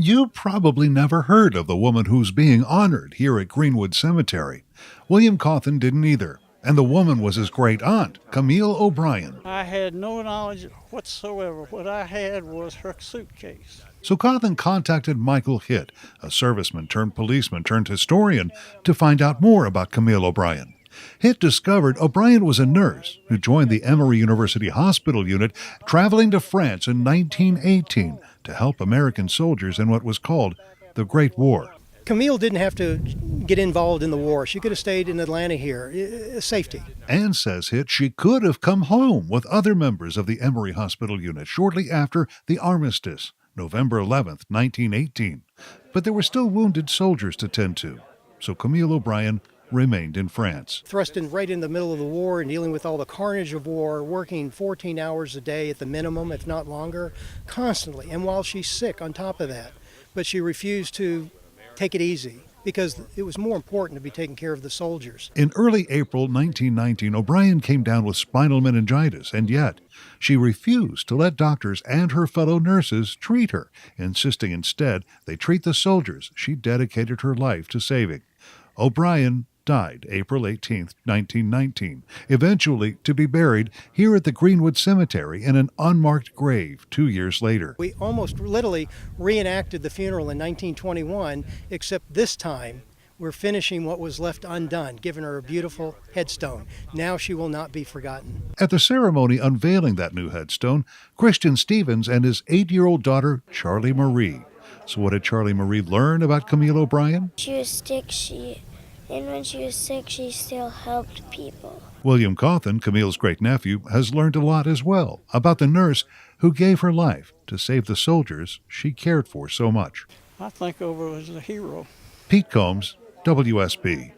You probably never heard of the woman who's being honored here at Greenwood Cemetery. William Cawthon didn't either, and the woman was his great-aunt, Camille O'Brien. I had no knowledge whatsoever. What I had was her suitcase. So Cawthon contacted Michael Hitt, a serviceman turned policeman turned historian, to find out more about Camille O'Brien. Hitt discovered O'Brien was a nurse who joined the Emory University Hospital unit, traveling to France in 1918 to help American soldiers in what was called the Great War. Camille didn't have to get involved in the war. She could have stayed in Atlanta here. Safety. Anne says Hitt she could have come home with other members of the Emory Hospital unit shortly after the armistice, November 11th, 1918. But there were still wounded soldiers to tend to, so Camille O'Brien remained in France. Thrust in right in the middle of the war and dealing with all the carnage of war, working 14 hours a day at the minimum, if not longer, constantly. And while she's sick on top of that, but she refused to take it easy because it was more important to be taking care of the soldiers. In early April 1919, O'Brien came down with spinal meningitis, and yet she refused to let doctors and her fellow nurses treat her, insisting instead they treat the soldiers she dedicated her life to saving. O'Brien died April 18, 1919, eventually to be buried here at the Greenwood Cemetery in an unmarked grave 2 years later. We almost literally reenacted the funeral in 1921, except this time we're finishing what was left undone, giving her a beautiful headstone. Now she will not be forgotten. At the ceremony unveiling that new headstone, Christian Stevens and his 8-year-old daughter, Charlie Marie. So what did Charlie Marie learn about Camille O'Brien? She was sick, and when she was sick, she still helped people. William Cawthon, Camille's great-nephew, has learned a lot as well about the nurse who gave her life to save the soldiers she cared for so much. I think of her as a hero. Pete Combs, WSB.